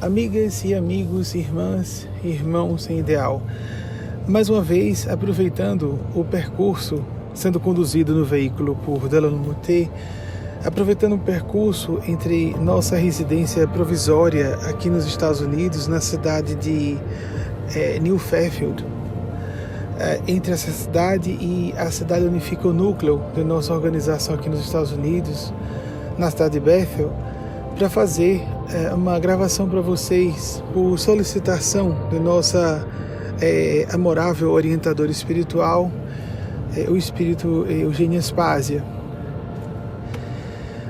Amigas e amigos, irmãs e irmãos em ideal, mais uma vez aproveitando o percurso sendo conduzido no veículo por Delano Moté, aproveitando o percurso entre nossa residência provisória aqui nos Estados Unidos, na cidade de New Fairfield, entre essa cidade e a cidade onde fica o núcleo da nossa organização aqui nos Estados Unidos, na cidade de Bethel, para fazer uma gravação para vocês por solicitação de nossa amorável orientadora espiritual, o espírito Eugênia Spásia.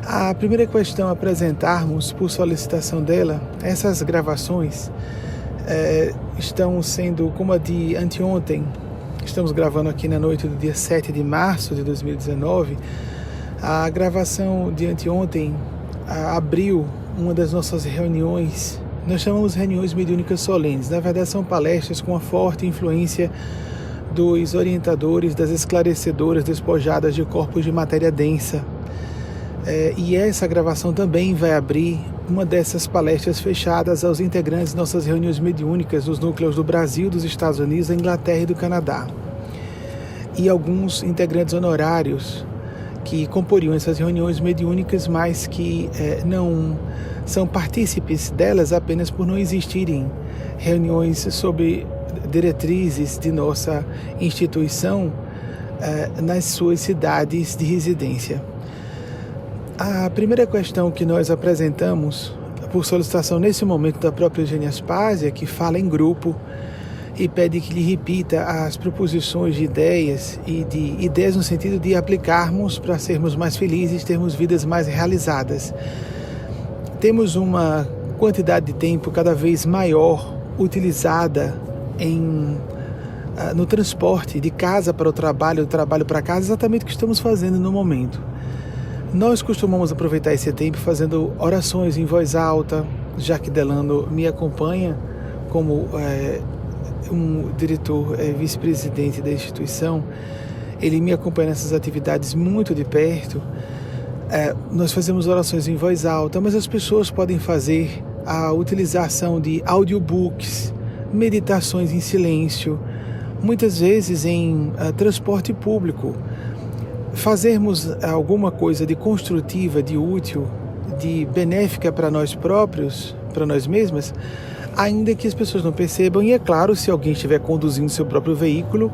A primeira questão a apresentarmos por solicitação dela, essas gravações estão sendo como a de anteontem. Estamos gravando aqui na noite do dia 7 de março de 2019. A gravação de anteontem abriu uma das nossas reuniões. Nós chamamos reuniões mediúnicas solenes. Na verdade, são palestras com a forte influência dos orientadores, das esclarecedoras despojadas de corpos de matéria densa. E essa gravação também vai abrir uma dessas palestras fechadas aos integrantes de nossas reuniões mediúnicas nos núcleos do Brasil, dos Estados Unidos, da Inglaterra e do Canadá. E alguns integrantes honorários que comporiam essas reuniões mediúnicas, mas que não são partícipes delas apenas por não existirem reuniões sobre diretrizes de nossa instituição nas suas cidades de residência. A primeira questão que nós apresentamos, por solicitação nesse momento da própria Eugênia Spásia, que fala em grupo e pede que lhe repita as proposições de ideias e de ideias no sentido de aplicarmos para sermos mais felizes, termos vidas mais realizadas. Temos uma quantidade de tempo cada vez maior utilizada no transporte de casa para o trabalho, do trabalho para casa, exatamente o que estamos fazendo no momento. Nós costumamos aproveitar esse tempo fazendo orações em voz alta, já que Delano me acompanha como um diretor, vice-presidente da instituição. Ele me acompanha nessas atividades muito de perto. Nós fazemos orações em voz alta, mas as pessoas podem fazer a utilização de audiobooks, meditações em silêncio, muitas vezes em transporte público. Fazermos alguma coisa de construtiva, de útil, de benéfica para nós próprios, para nós mesmas, ainda que as pessoas não percebam. E é claro, se alguém estiver conduzindo seu próprio veículo,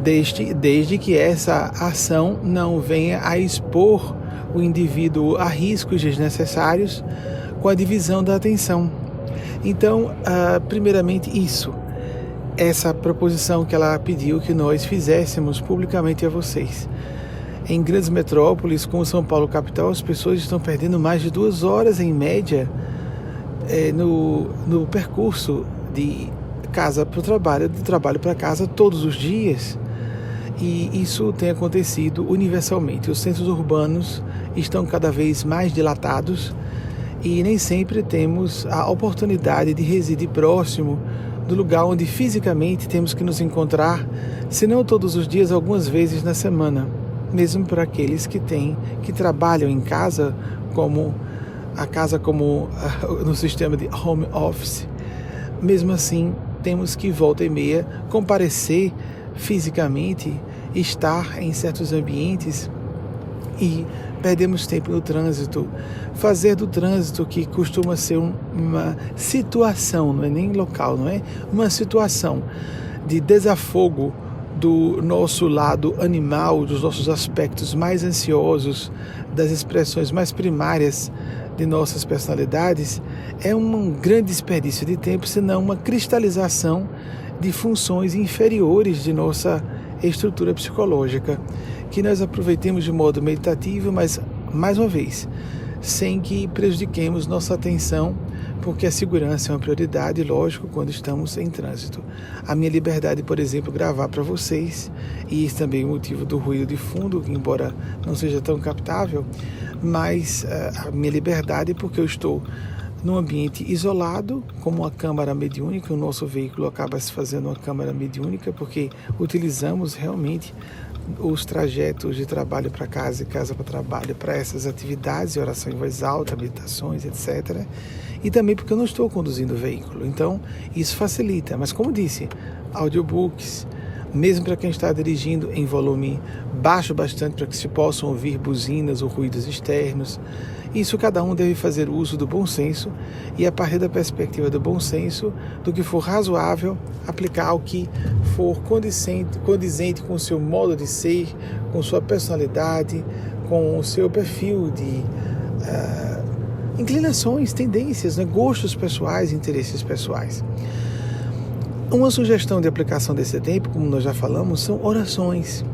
desde que essa ação não venha a expor o indivíduo a riscos desnecessários com a divisão da atenção. Então, primeiramente isso. Essa proposição que ela pediu que nós fizéssemos publicamente a vocês. Em grandes metrópoles, como São Paulo capital, as pessoas estão perdendo mais de 2 horas em média no percurso de casa para o trabalho, do trabalho para casa todos os dias. E isso tem acontecido universalmente. Os centros urbanos estão cada vez mais dilatados e nem sempre temos a oportunidade de residir próximo do lugar onde fisicamente temos que nos encontrar, se não todos os dias, algumas vezes na semana, mesmo para aqueles que trabalham em casa, como no sistema de home office. Mesmo assim, temos que volta e meia comparecer fisicamente, estar em certos ambientes e perdemos tempo no trânsito. Fazer do trânsito, que costuma ser uma situação, não é nem local, não é? Uma situação de desafogo do nosso lado animal, dos nossos aspectos mais ansiosos, das expressões mais primárias de nossas personalidades, é um grande desperdício de tempo, senão uma cristalização de funções inferiores de nossa estrutura psicológica, que nós aproveitemos de modo meditativo, mas, mais uma vez, sem que prejudiquemos nossa atenção, porque a segurança é uma prioridade, lógico, quando estamos em trânsito. A minha liberdade, por exemplo, gravar para vocês, e isso também é o motivo do ruído de fundo, embora não seja tão captável, mas a minha liberdade é porque eu estou num ambiente isolado, como uma câmara mediúnica. O nosso veículo acaba se fazendo uma câmara mediúnica, porque utilizamos realmente os trajetos de trabalho para casa e casa para trabalho para essas atividades, oração em voz alta, meditações, etc. E também porque eu não estou conduzindo o veículo. Então, isso facilita. Mas como disse, audiobooks, mesmo para quem está dirigindo em volume baixo bastante para que se possam ouvir buzinas ou ruídos externos. Isso cada um deve fazer uso do bom senso e, a partir da perspectiva do bom senso, do que for razoável, aplicar o que for condizente com o seu modo de ser, com sua personalidade, com o seu perfil de inclinações, tendências, né, gostos pessoais, interesses pessoais. Uma sugestão de aplicação desse tempo, como nós já falamos, são orações.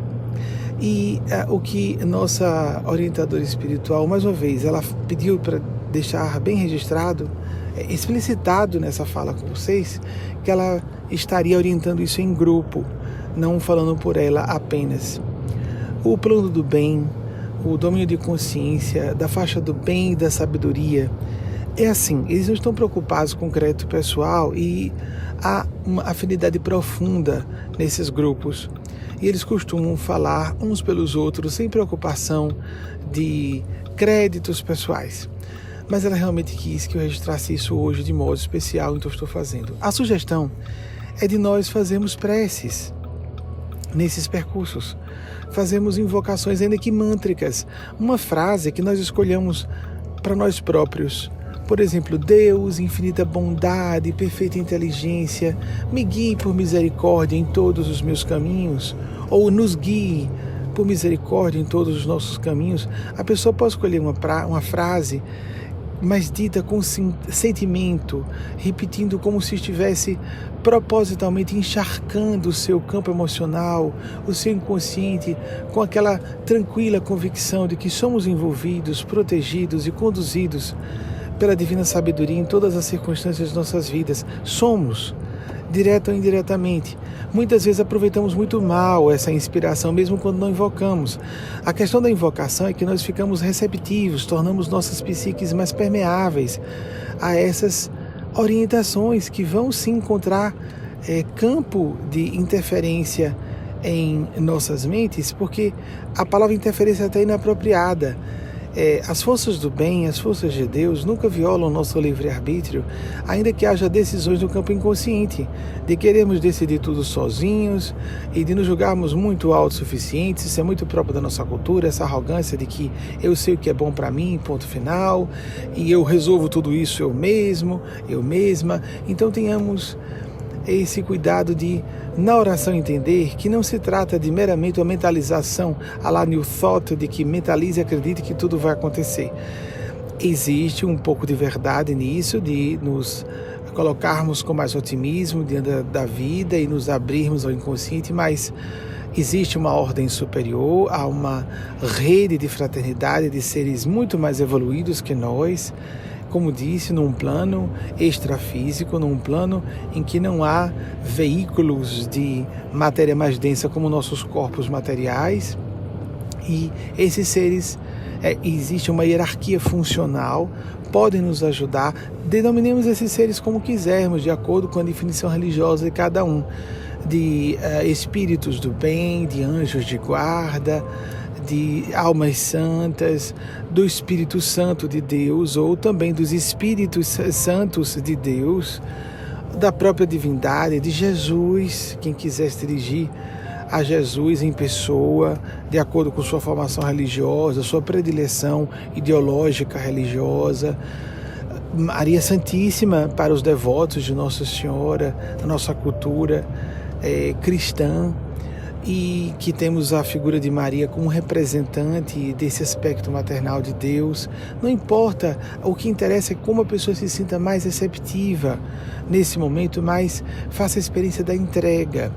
E o que nossa orientadora espiritual, mais uma vez, ela pediu para deixar bem registrado, explicitado nessa fala com vocês, que ela estaria orientando isso em grupo, não falando por ela apenas. O plano do bem, o domínio de consciência, da faixa do bem e da sabedoria, é assim, eles não estão preocupados com o crédito pessoal e há uma afinidade profunda nesses grupos. E eles costumam falar uns pelos outros sem preocupação de créditos pessoais. Mas ela realmente quis que eu registrasse isso hoje de modo especial, então estou fazendo. A sugestão é de nós fazermos preces nesses percursos. Fazemos invocações ainda que mântricas. Uma frase que nós escolhamos para nós próprios. Por exemplo, Deus, infinita bondade, perfeita inteligência, me guie por misericórdia em todos os meus caminhos, ou nos guie por misericórdia em todos os nossos caminhos. A pessoa pode escolher uma frase, mas dita com sentimento, repetindo como se estivesse propositalmente encharcando o seu campo emocional, o seu inconsciente, com aquela tranquila convicção de que somos envolvidos, protegidos e conduzidos pela divina sabedoria em todas as circunstâncias de nossas vidas. Somos, direta ou indiretamente. Muitas vezes aproveitamos muito mal essa inspiração, mesmo quando não invocamos. A questão da invocação é que nós ficamos receptivos, tornamos nossas psiques mais permeáveis a essas orientações que vão se encontrar campo de interferência em nossas mentes, porque a palavra interferência está inapropriada. As forças do bem, as forças de Deus nunca violam nosso livre-arbítrio, ainda que haja decisões no campo inconsciente, de querermos decidir tudo sozinhos e de nos julgarmos muito autossuficientes. Isso é muito próprio da nossa cultura, essa arrogância de que eu sei o que é bom para mim, ponto final, e eu resolvo tudo isso eu mesmo, eu mesma. Então tenhamos esse cuidado de, na oração, entender que não se trata de meramente uma mentalização à la New Thought, de que mentalize e acredite que tudo vai acontecer. Existe um pouco de verdade nisso, de nos colocarmos com mais otimismo diante da vida e nos abrirmos ao inconsciente, mas existe uma ordem superior, há uma rede de fraternidade de seres muito mais evoluídos que nós, como disse, num plano extrafísico, num plano em que não há veículos de matéria mais densa como nossos corpos materiais. E esses seres, existe uma hierarquia funcional, podem nos ajudar. Denominemos esses seres como quisermos, de acordo com a definição religiosa de cada um, de espíritos do bem, de anjos de guarda, de almas santas, do Espírito Santo de Deus, ou também dos Espíritos Santos de Deus, da própria divindade, de Jesus, quem quiser se dirigir a Jesus em pessoa, de acordo com sua formação religiosa, sua predileção ideológica religiosa. Maria Santíssima para os devotos de Nossa Senhora, da nossa cultura cristã, e que temos a figura de Maria como representante desse aspecto maternal de Deus. Não importa, o que interessa é como a pessoa se sinta mais receptiva nesse momento, mais faça a experiência da entrega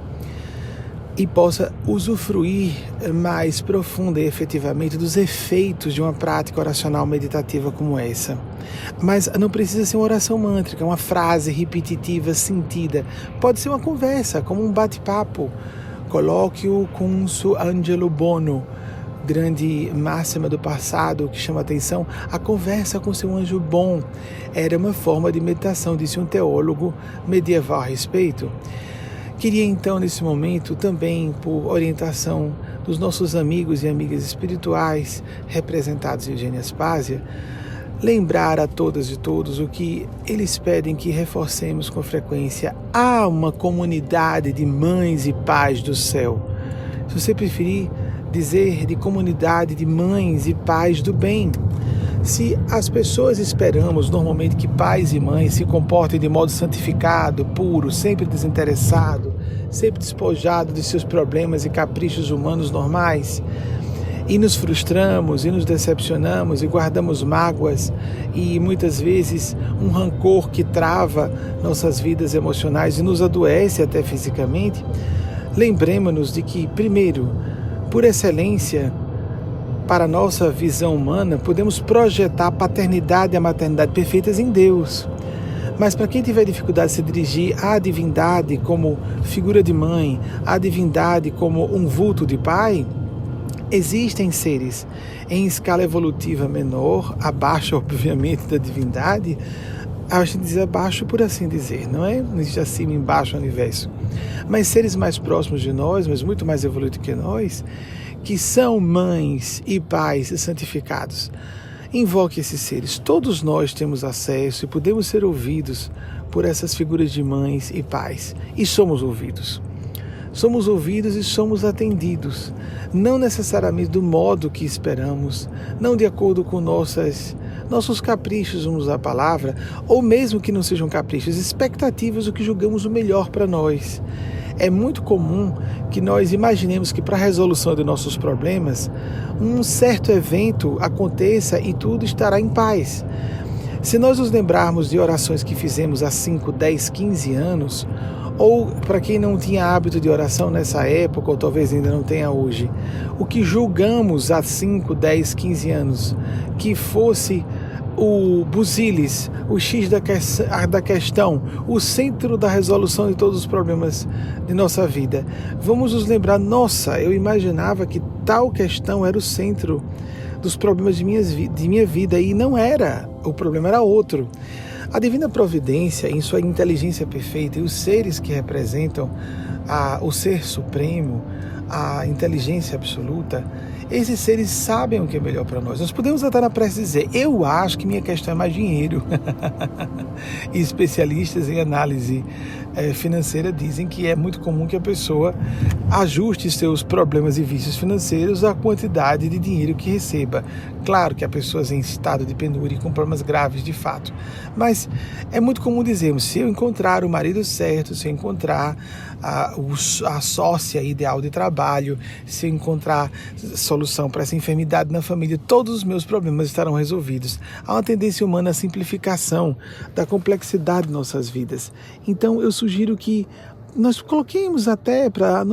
e possa usufruir mais profunda e efetivamente dos efeitos de uma prática oracional meditativa como essa. Mas não precisa ser uma oração mântrica, uma frase repetitiva, sentida. Pode ser uma conversa, como um bate-papo. Coloque-o cum su angelo bono, grande máxima do passado que chama a atenção. A conversa com seu anjo bom era uma forma de meditação, disse um teólogo medieval a respeito. Queria então, nesse momento, também por orientação dos nossos amigos e amigas espirituais, representados em Eugênia Aspásia, lembrar a todas e todos o que eles pedem que reforcemos com frequência. Há uma comunidade de mães e pais do céu. Se você preferir dizer de comunidade de mães e pais do bem. Se as pessoas esperamos normalmente que pais e mães se comportem de modo santificado, puro, sempre desinteressado, sempre despojado de seus problemas e caprichos humanos normais, e nos frustramos e nos decepcionamos e guardamos mágoas e muitas vezes um rancor que trava nossas vidas emocionais e nos adoece até fisicamente, lembremos-nos de que, primeiro, por excelência, para a nossa visão humana, podemos projetar a paternidade e a maternidade perfeitas em Deus. Mas para quem tiver dificuldade de se dirigir à divindade como figura de mãe, à divindade como um vulto de pai, existem seres em escala evolutiva menor, abaixo, obviamente, da divindade. A gente diz abaixo por assim dizer, não é? Não existe acima e embaixo no universo. Mas seres mais próximos de nós, mas muito mais evoluídos que nós, que são mães e pais santificados. Invoque esses seres. Todos nós temos acesso e podemos ser ouvidos por essas figuras de mães e pais. E somos ouvidos. Somos ouvidos e somos atendidos. Não necessariamente do modo que esperamos, não de acordo com nossos caprichos, vamos usar a palavra, ou mesmo que não sejam caprichos, expectativas, o que julgamos o melhor para nós. É muito comum que nós imaginemos que para a resolução de nossos problemas, um certo evento aconteça e tudo estará em paz. Se nós nos lembrarmos de orações que fizemos há 5, 10, 15 anos, ou para quem não tinha hábito de oração nessa época, ou talvez ainda não tenha hoje, o que julgamos há 5, 10, 15 anos que fosse o busilis, o X da questão, o centro da resolução de todos os problemas de nossa vida. Vamos nos lembrar, nossa, eu imaginava que tal questão era o centro dos problemas de minha vida, e não era, o problema era outro. A Divina Providência, em sua inteligência perfeita, e os seres que representam o Ser Supremo, a inteligência absoluta, esses seres sabem o que é melhor para nós. Nós podemos até na prece dizer, eu acho que minha questão é mais dinheiro. E especialistas em análise financeira dizem que é muito comum que a pessoa ajuste seus problemas e vícios financeiros à quantidade de dinheiro que receba. Claro que há pessoas em estado de penúria e com problemas graves de fato, mas é muito comum dizermos, se eu encontrar o marido certo, se eu encontrar a sócia ideal de trabalho, se eu encontrar solução para essa enfermidade na família, todos os meus problemas estarão resolvidos. Há uma tendência humana à simplificação da complexidade de nossas vidas. Então eu sugiro que nós coloquemos até para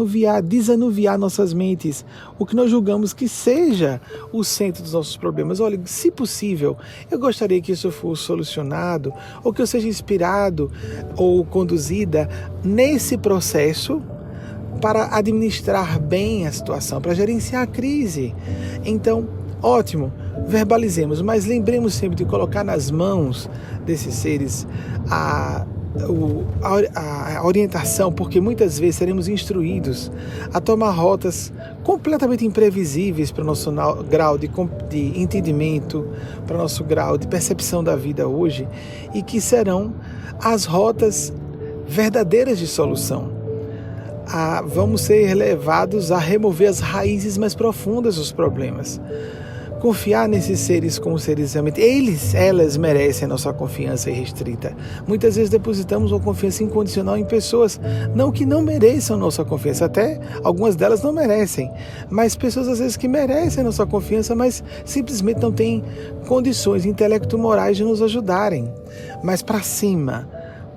desanuviar nossas mentes o que nós julgamos que seja o centro dos nossos problemas. Olha, se possível, eu gostaria que isso fosse solucionado, ou que eu seja inspirado ou conduzida nesse processo para administrar bem a situação, para gerenciar a crise. Então, ótimo, verbalizemos, mas lembremos sempre de colocar nas mãos desses seres a orientação, porque muitas vezes seremos instruídos a tomar rotas completamente imprevisíveis para o nosso grau de entendimento, para o nosso grau de percepção da vida hoje, e que serão as rotas verdadeiras de solução. Vamos ser levados a remover as raízes mais profundas dos problemas. Confiar nesses seres como seres realmente, elas merecem a nossa confiança irrestrita. Muitas vezes depositamos uma confiança incondicional em pessoas, não que não mereçam nossa confiança, até algumas delas não merecem, mas pessoas às vezes que merecem a nossa confiança, mas simplesmente não têm condições intelecto-morais de nos ajudarem. Mas para cima,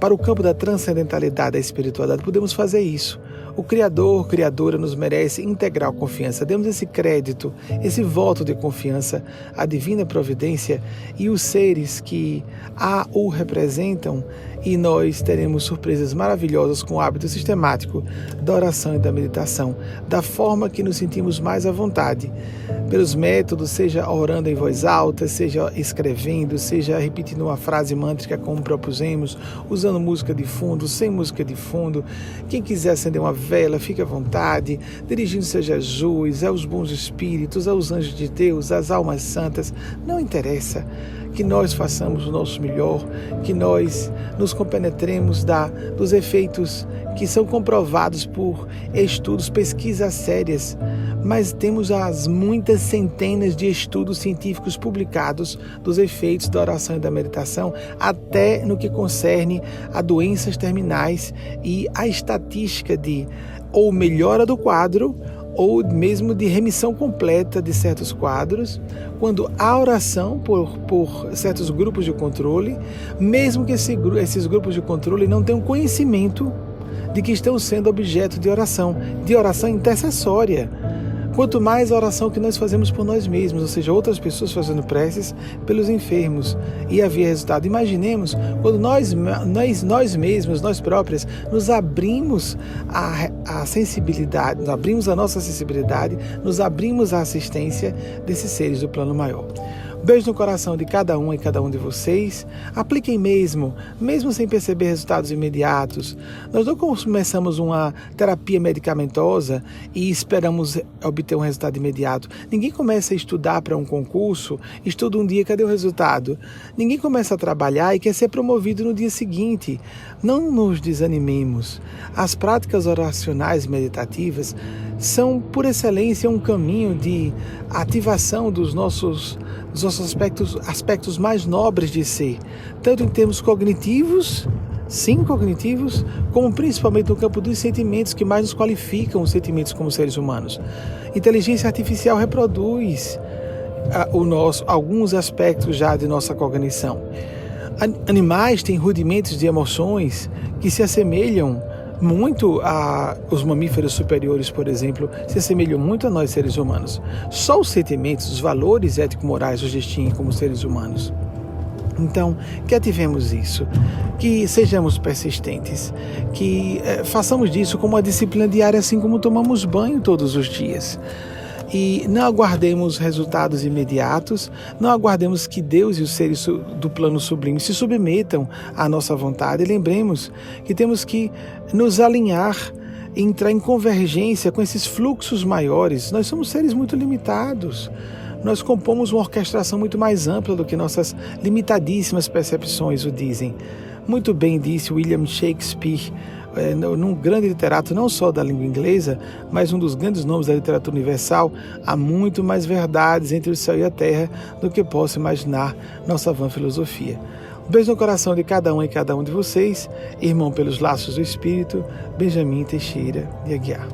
para o campo da transcendentalidade, da espiritualidade, podemos fazer isso. O Criador, Criadora nos merece integral confiança. Demos esse crédito, esse voto de confiança à Divina Providência e os seres que o representam, e nós teremos surpresas maravilhosas com o hábito sistemático da oração e da meditação, da forma que nos sentimos mais à vontade. Pelos métodos, seja orando em voz alta, seja escrevendo, seja repetindo uma frase mântrica como propusemos, usando música de fundo, sem música de fundo. Quem quiser acender uma vela, fique à vontade, dirigindo-se a Jesus, aos bons espíritos, aos anjos de Deus, às almas santas, não interessa. Que nós façamos o nosso melhor, que nós nos compenetremos dos efeitos que são comprovados por estudos, pesquisas sérias, mas temos as muitas centenas de estudos científicos publicados dos efeitos da oração e da meditação, até no que concerne a doenças terminais e a estatística de ou melhora do quadro ou mesmo de remissão completa de certos quadros, quando há oração por certos grupos de controle, mesmo que esses grupos de controle não tenham conhecimento de que estão sendo objeto de oração intercessória. Quanto mais a oração que nós fazemos por nós mesmos, ou seja, outras pessoas fazendo preces pelos enfermos, e havia resultado. Imaginemos quando nós mesmos, nós próprios, nos abrimos à sensibilidade, nos abrimos a nossa sensibilidade, nos abrimos à assistência desses seres do plano maior. Beijo no coração de cada um e cada um de vocês. Apliquem mesmo sem perceber resultados imediatos. Nós não começamos uma terapia medicamentosa e esperamos obter um resultado imediato. Ninguém começa a estudar para um concurso, estuda um dia, cadê o resultado? Ninguém começa a trabalhar e quer ser promovido no dia seguinte. Não nos desanimemos. As práticas oracionais meditativas são, por excelência, um caminho de ativação dos nossos aspectos mais nobres de ser, tanto em termos cognitivos, como principalmente no campo dos sentimentos, que mais nos qualificam os sentimentos como seres humanos. Inteligência artificial reproduz alguns aspectos já de nossa cognição. Animais têm rudimentos de emoções que se assemelham muito os mamíferos superiores, por exemplo, se assemelham muito a nós seres humanos. Só os sentimentos, os valores ético-morais nos distinguem como seres humanos. Então, que ativemos isso, que sejamos persistentes, que façamos disso como uma disciplina diária, assim como tomamos banho todos os dias. E não aguardemos resultados imediatos, não aguardemos que Deus e os seres do plano sublime se submetam à nossa vontade. E lembremos que temos que nos alinhar, entrar em convergência com esses fluxos maiores. Nós somos seres muito limitados. Nós compomos uma orquestração muito mais ampla do que nossas limitadíssimas percepções o dizem. Muito bem disse William Shakespeare, num grande literato não só da língua inglesa, mas um dos grandes nomes da literatura universal. Há muito mais verdades entre o céu e a terra do que posso imaginar nossa vã filosofia. Um beijo no coração de cada um e cada um de vocês, irmão pelos laços do Espírito, Benjamin Teixeira de Aguiar.